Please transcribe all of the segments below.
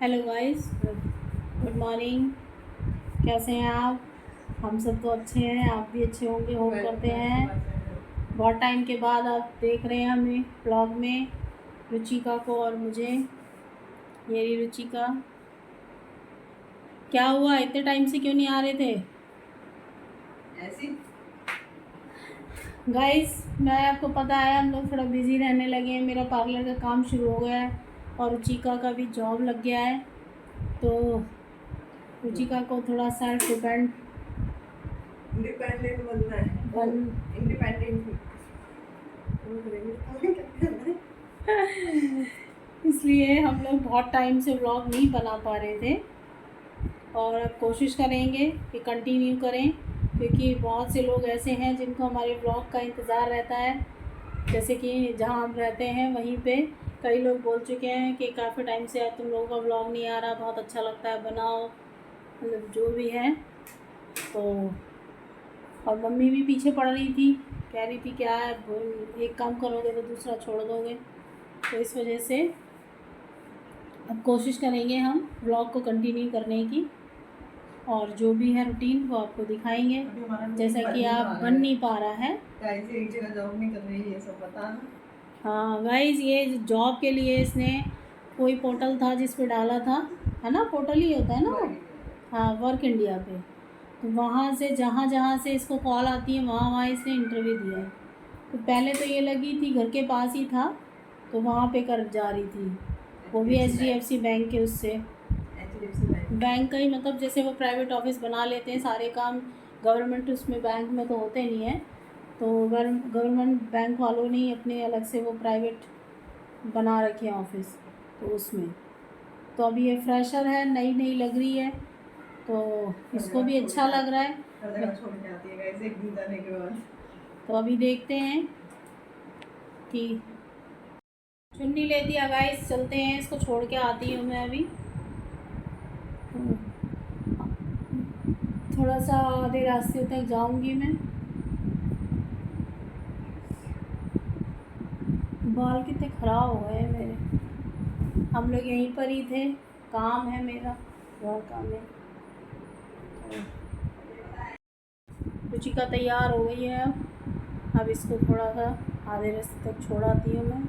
Hello guys, good morning. कैसे हैं आप? हम सब तो अच्छे हैं, आप भी अच्छे होंगे होप करते हैं। बहुत टाइम के बाद आप देख रहे हैं हमें ब्लॉग में, रुचिका को और मुझे। ये रही रुचिका। क्या हुआ, इतने टाइम से क्यों नहीं आ रहे थे? ऐसी गाइस, मैं आपको पता है हम लोग थोड़ा बिजी रहने लगे हैं। मेरा पार्लर का काम शुरू हो गया है और रुचिका का भी जॉब लग गया है, तो रुचिका को थोड़ा सेल्फ इंडिपेंडेंट बनना है। इंडिपेंडेंट इसलिए हम लोग बहुत टाइम से व्लॉग नहीं बना पा रहे थे और अब कोशिश करेंगे कि कंटिन्यू करें, क्योंकि बहुत से लोग ऐसे हैं जिनको हमारे व्लॉग का इंतज़ार रहता है। जैसे कि जहाँ हम रहते हैं वहीं पे कई लोग बोल चुके हैं कि काफ़ी टाइम से तुम लोगों का व्लॉग नहीं आ रहा, बहुत अच्छा लगता है, बनाओ, मतलब जो भी है। तो और मम्मी भी पीछे पड़ रही थी, कह रही थी क्या है, एक काम करोगे तो दूसरा छोड़ दोगे। तो इस वजह से अब कोशिश करेंगे हम व्लॉग को कंटिन्यू करने की, और जो भी है रूटीन वो आपको दिखाएंगे। जैसा कि आप बन नहीं पा रहा है। एक जगह जॉब नहीं कर रही है, सब पता ना। हाँ गाइज, ये जॉब के लिए इसने कोई पोर्टल था जिस पे डाला था, है ना, पोर्टल ही होता है ना वो। हाँ, वर्क इंडिया पे। तो वहाँ से जहाँ जहाँ से इसको कॉल आती है वहाँ वहाँ इसने इंटरव्यू दिया है। तो पहले तो ये लगी थी घर के पास ही था, तो वहाँ पे कर जा रही थी, वो भी HDFC बैंक के उससे। बैंक का ही, मतलब जैसे वो प्राइवेट ऑफिस बना लेते हैं, सारे काम गवर्नमेंट उसमें बैंक में तो होते नहीं हैं, तो गवर्नमेंट बैंक वालों ने ही अपने अलग से वो प्राइवेट बना रखे हैं ऑफिस, तो उसमें। तो अभी ये फ्रेशर है, नई नई लग रही है, तो इसको भी अच्छा लग रहा है। तो अभी देखते हैं कि चुन्नी ले दिया गाइस, चलते हैं, इसको छोड़ के आती हूँ मैं अभी। थोड़ा सा आधे रास्ते तक जाऊंगी मैं। बाल कितने ख़राब हो गए मेरे। हम लोग यहीं पर ही थे, काम है मेरा, घर का में। रुचिका तैयार हो गई है अब इसको थोड़ा सा आधे रास्ते तक छोड़ आती हूँ मैं।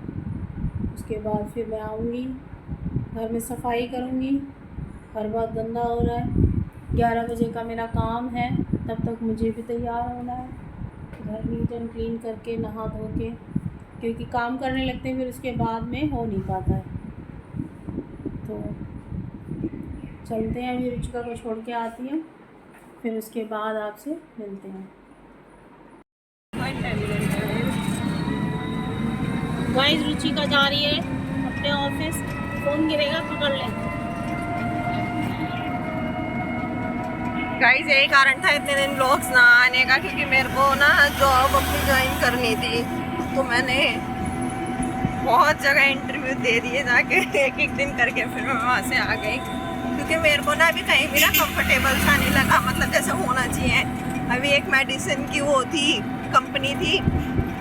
उसके बाद फिर मैं आऊँगी, घर में सफाई करूँगी, घर बहुत गंदा हो रहा है। 11 बजे का मेरा काम है, तब तक मुझे भी तैयार होना है, घर नीट एंड क्लीन करके नहा धो के, क्योंकि काम करने लगते हैं फिर उसके बाद में हो नहीं पाता है। तो चलते हैं, अभी रुचिका को छोड़ के आती हूँ, फिर उसके बाद आपसे मिलते हैं। गाइस, रुचिका जा रही है अपने ऑफिस, फ़ोन गिरेगा पकड़ ले। गाइस, यही कारण था इतने दिन ब्लॉग्स ना आने का, क्योंकि मेरे को ना जॉब अपनी ज्वाइन करनी थी। तो मैंने बहुत जगह इंटरव्यू दे दिए जाके, एक एक दिन करके फिर मैं वहाँ से आ गई, क्योंकि मेरे को ना अभी कहीं भी ना कंफर्टेबल सा नहीं लगा, मतलब जैसे होना चाहिए। अभी एक मेडिसिन की वो थी, कंपनी थी,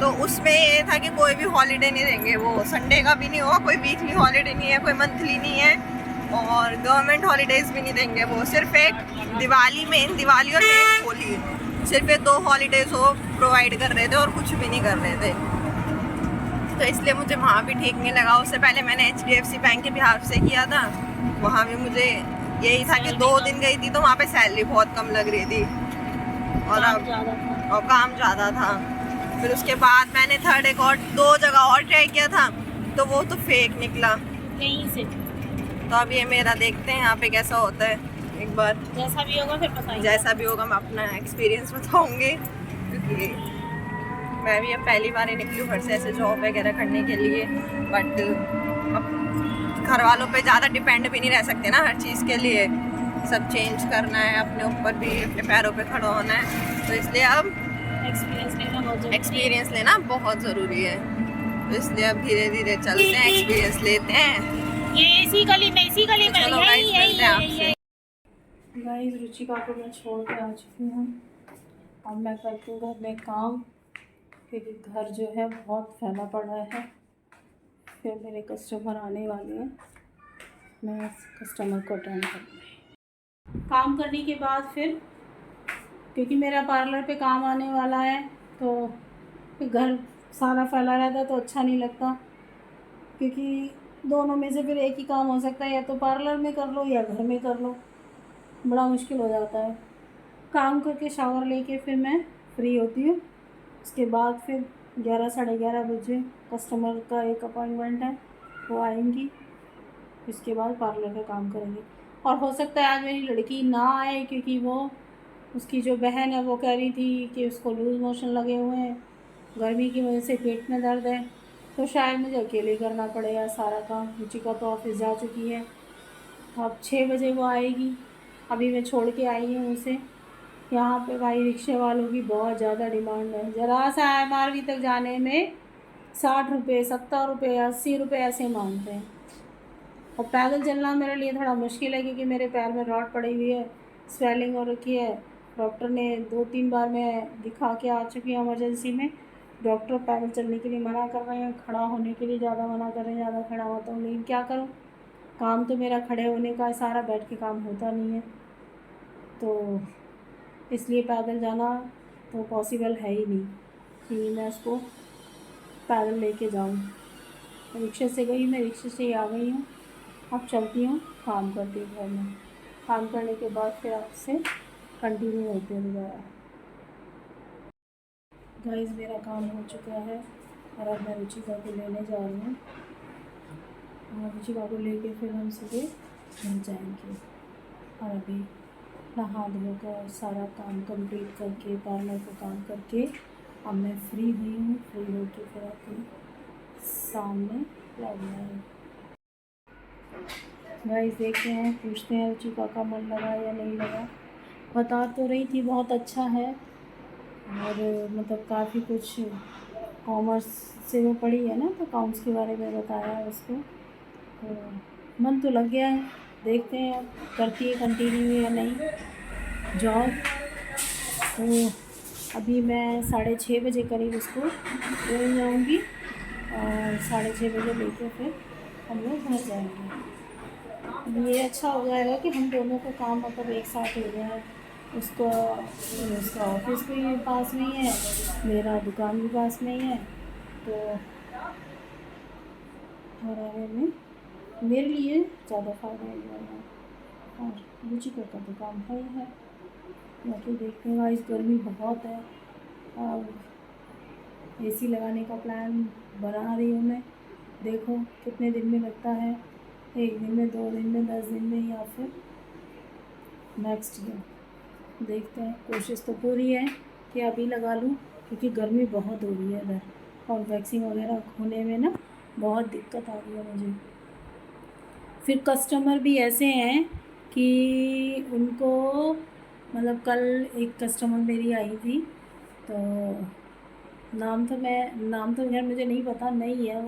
तो उसमें ये था कि कोई भी हॉलीडे नहीं देंगे, वो संडे का भी नहीं होगा, कोई वीकली हॉलीडे नहीं है, कोई मंथली नहीं है, और गवर्नमेंट हॉलीडेज भी नहीं देंगे। वो सिर्फ एक दिवाली में, दिवाली और मेन होली, सिर्फ ये 2 हॉलीडेज वो प्रोवाइड कर रहे थे और कुछ भी नहीं कर रहे थे। तो इसलिए मुझे वहाँ भी ठीक नहीं लगा। उससे पहले मैंने HDFC बैंक के बिहाफ से किया था, वहाँ भी मुझे यही था कि 2 दिन गई थी तो वहाँ पे सैलरी बहुत कम लग रही थी और काम ज़्यादा था। फिर उसके बाद मैंने थर्ड एक और 2 जगह और ट्राई किया था, तो वो तो फेक निकला कहीं से। तो अब ये मेरा देखते हैं यहाँ पे कैसा होता है। एक बार जैसा भी होगा फिर बताएंगे। जैसा भी होगा मैं अपना एक्सपीरियंस बताऊंगी, क्योंकि मैं भी अब पहली बार ही निकली हूँ घर से ऐसे जॉब वगैरह करने के लिए। बट अब घर वालों पे ज़्यादा डिपेंड भी नहीं रह सकते ना हर चीज़ के लिए, सब चेंज करना है, अपने ऊपर भी अपने पैरों पे खड़ा होना है। तो इसलिए अब एक्सपीरियंस लेना बहुत ज़रूरी है। तो इसलिए अब धीरे धीरे चलते हैं, एक्सपीरियंस लेते हैं। ये इसी गली में, इसी गली में। चलो गाइस, मिलते हैं आपसे। गाइस, रुचिका को मैं छोड़ के आ चुकी हूँ, अब मैं करती हूँ घर में काम, क्योंकि घर जो है बहुत फैला पड़ा है, फिर मेरे कस्टमर आने वाले हैं। मैं कस्टमर को अटेंड करूँगी। काम करने के बाद फिर, क्योंकि मेरा पार्लर पे काम आने वाला है, तो घर सारा फैला रहता है तो अच्छा नहीं लगता, क्योंकि दोनों में से फिर एक ही काम हो सकता है, या तो पार्लर में कर लो या घर में कर लो, बड़ा मुश्किल हो जाता है। काम करके शावर लेके फिर मैं फ्री होती हूँ। उसके बाद फिर 11 साढ़े 11 बजे कस्टमर का एक अपॉइंटमेंट है, वो आएंगी, इसके बाद पार्लर का काम करेंगे। और हो सकता है आज मेरी लड़की ना आए, क्योंकि वो उसकी जो बहन है वो कह रही थी कि उसको लूज़ मोशन लगे हुए हैं, गर्मी की वजह से पेट में दर्द है, तो शायद मुझे अकेले करना पड़ेगा सारा काम। रुचिका तो ऑफिस जा चुकी है, अब 6 बजे वो आएगी। अभी मैं छोड़ के आई हूँ उसे। यहाँ पे भाई रिक्शे वालों की बहुत ज़्यादा डिमांड है। ज़रा सा MRV तक जाने में 60 रुपये, 70 रुपये, 80 रुपये ऐसे मांगते हैं। और पैदल चलना मेरे लिए थोड़ा मुश्किल है, क्योंकि मेरे पैर में रॉड पड़ी हुई है, स्वेलिंग हो रखी है। डॉक्टर ने 2-3 बार मैं दिखा के आ चुकी हूँ इमरजेंसी में। डॉक्टर पैदल चलने के लिए मना कर रहे हैं, खड़ा होने के लिए ज़्यादा मना कर रहे हैं, ज़्यादा खड़ा होता हूँ, लेकिन क्या करूँ, काम तो मेरा खड़े होने का है, सारा बैठ के काम होता नहीं है, तो इसलिए पैदल जाना तो पॉसिबल है ही नहीं कि मैं उसको पैदल लेके जाऊँ। रिक्शे से गई, मैं रिक्शे से ही आ गई हूँ। अब चलती हूँ, काम करती हूँ घर में। काम करने के बाद फिर आपसे कंटिन्यू होते हैं दोबारा। गाइस, मेरा काम हो चुका है और अब मैं रुचिका को लेने जा रही हूँ, और रुचिका को लेके फिर हम सुबह घर जाएंगे। और अभी नहा धोकर सारा काम कंप्लीट करके, पार्लर का काम करके अब मैं फ्री हुई हूँ। फ्री होकर फिर आपके सामने लग रहा गाइस, देखते हैं, पूछते हैं रुचिका का मन लगा या नहीं लगा। बता तो रही थी बहुत अच्छा है, और मतलब काफ़ी कुछ कॉमर्स से वो पढ़ी है ना, तो अकाउंट्स के बारे में बताया है उसको, तो मन तो लग गया है। देखते हैं अब करती है कंटिन्यू या नहीं जॉब। तो अभी मैं 6:30 बजे करीब उसको ले जाऊँगी, और 6:30 बजे लेके फिर हम लोग घर जाएंगे। ये अच्छा हो जाएगा कि हम दोनों का काम मतलब एक साथ हो जाए। उसका ऑफिस भी पास में ही है, मेरा दुकान भी पास में ही है, तो घर में मेरे लिए ज़्यादा फ़ायदा हो जाएगा। और रुचिका का दुकान है। बाकी देखते हैं, इस गर्मी बहुत है, और AC लगाने का प्लान बना रही हूँ मैं। देखो कितने दिन में लगता है, 1 दिन में, 2 दिन में, 10 दिन में, या फिर नेक्स्ट ईयर। देखते हैं, कोशिश तो पूरी है कि अभी लगा लूँ, क्योंकि गर्मी बहुत हो रही है इधर, और वैक्सीन वगैरह होने में ना बहुत दिक्कत आ रही है मुझे। फिर कस्टमर भी ऐसे हैं कि उनको, मतलब कल एक कस्टमर मेरी आई थी, तो नाम तो यार मुझे नहीं पता, नहीं है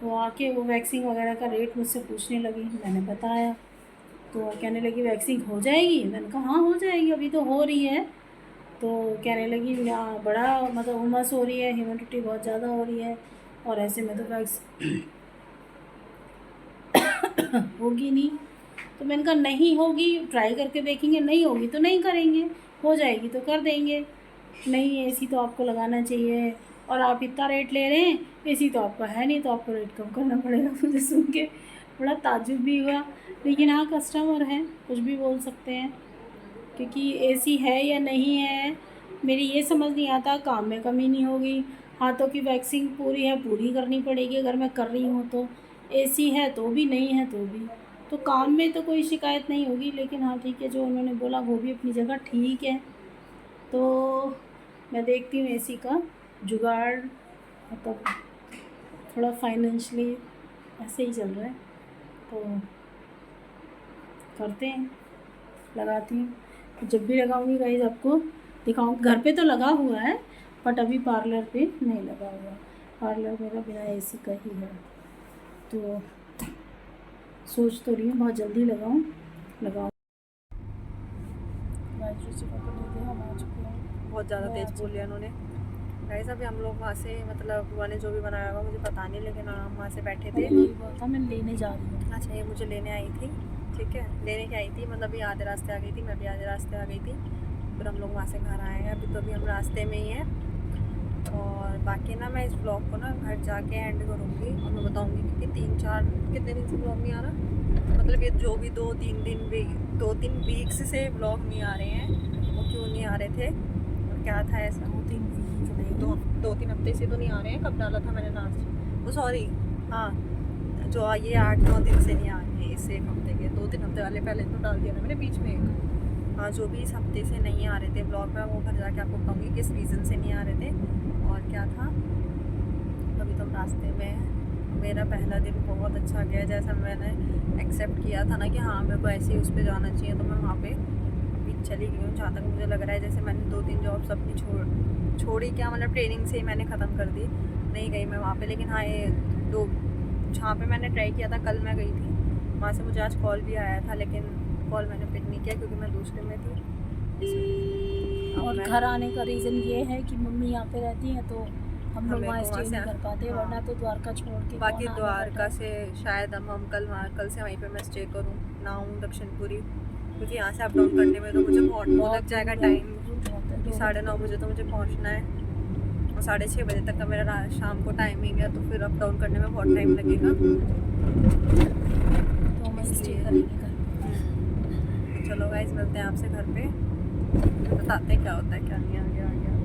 वो आके वो वैक्सीन वगैरह का रेट मुझसे पूछने लगी। मैंने बताया, तो कहने लगी वैक्सीन हो जाएगी। मैंने कहा हाँ हो जाएगी, अभी तो हो रही है। तो कहने लगी यहाँ बड़ा मतलब उमस हो रही है, ह्यूमिडिटी बहुत ज़्यादा हो रही है, और ऐसे में तो वैक्सीन होगी नहीं। तो मैंने कहा नहीं होगी, ट्राई करके देखेंगे, नहीं होगी तो नहीं करेंगे, हो जाएगी तो कर देंगे। नहीं AC तो आपको लगाना चाहिए, और आप इतना रेट ले रहे हैं, AC तो आपका है नहीं, तो आपको रेट कम करना पड़ेगा। मुझे सुन के बड़ा ताज्जुब भी हुआ, लेकिन हाँ कस्टमर हैं, कुछ भी बोल सकते हैं, क्योंकि AC है या नहीं है मेरी ये समझ नहीं आता। काम में कमी नहीं होगी, हाथों की वैक्सिंग पूरी है, पूरी करनी पड़ेगी अगर मैं कर रही हूँ तो। AC है तो भी, नहीं है तो भी, तो काम में तो कोई शिकायत नहीं होगी। लेकिन हाँ ठीक है, जो उन्होंने बोला वो भी अपनी जगह ठीक है। तो मैं देखती हूँ AC का जुगाड़, मतलब थोड़ा फाइनेंशली ऐसे ही चल रहा है, तो करते हैं, लगाती हूँ। जब भी लगाऊंगी गाइस आपको दिखाऊंगी। घर पे तो लगा हुआ है, बट अभी पार्लर पे नहीं लगा हुआ। पार्लर मेरा बिना AC का ही है, तो सोच तो रही हूँ बहुत जल्दी लगाऊं। बहुत ज़्यादा तेज बोल लिया उन्होंने। गाइस अभी हम लोग वहाँ से मतलब मैंने जो भी बनाया होगा मुझे पता नहीं, लेकिन हम वहाँ से बैठे थे। यही बोलता मैं लेने जा रही हूँ। अच्छा ये मुझे लेने आई थी, ठीक है, लेने की आई थी, मतलब ये आधे रास्ते आ गई थी, मैं भी आधे रास्ते आ गई थी, फिर हम लोग वहाँ से घर आए हैं। अभी तो अभी हम रास्ते में ही हैं। और बाकी ना मैं इस ब्लॉग को ना घर जाके एंड करूँगी और मैं बताऊँगी क्योंकि 3-4 कितने दिन से ब्लॉग नहीं आ रहा, मतलब ये जो भी 2-3 वीक्स से ब्लॉग नहीं आ रहे हैं, वो क्यों नहीं आ रहे थे और क्या था ऐसा। 2-3 हफ्ते से तो नहीं आ रहे हैं। कब डाला था मैंने लास्ट, वो सॉरी हाँ, जो ये 8-9 दिन से नहीं आ रहे हैं, इससे 1 हफ्ते के 2-3 हफ्ते वाले पहले तो डाल दिया ना मैंने बीच में एक। हाँ जो भी इस हफ्ते से नहीं आ रहे थे ब्लॉग में, वो घर जाके आपको बताऊँगी किस रीज़न से नहीं आ रहे थे और क्या था। अभी तो हम रास्ते में हैं। मेरा पहला दिन बहुत अच्छा गया, जैसा मैंने एक्सेप्ट किया था ना कि हाँ मेरे को ऐसे ही उस पर जाना चाहिए, तो मैं वहाँ पे अभी चली गई हूँ। जहाँ तक मुझे लग रहा है जैसे मैंने 2-3 जॉब्स अपनी छोड़ी क्या, मतलब ट्रेनिंग से ही मैंने ख़त्म कर दी, नहीं गई मैं वहाँ पे। लेकिन हाँ ये जहाँ पे मैंने ट्राई किया था, कल मैं गई थी वहाँ से, मुझे आज कॉल भी आया था, लेकिन कॉल मैंने पिक नहीं किया क्योंकि मैं दूसरे में थी। और घर आने का रीज़न ये है कि मम्मी यहाँ पे रहती हैं तो हम लोग वहाँ स्टे नहीं कर पाते, वरना तो द्वारका छोड़ के बाकी द्वारका से शायद हम कल से वहीं पे मैं स्टे करूँ ना हूँ दक्षिणपुरी, क्योंकि यहाँ से अप डाउन करने में तो मुझे बहुत लग जाएगा टाइम। 9:30 बजे तो मुझे पहुँचना है और 6:30 बजे तक का मेरा शाम को टाइमिंग है, तो फिर अप डाउन करने में बहुत टाइम लगेगा, तो हम स्टे करेंगे घर पे। चलो गाइस मिलते हैं आपसे घर पे, बताते हैं क्या होता है क्या नहीं, आ गया।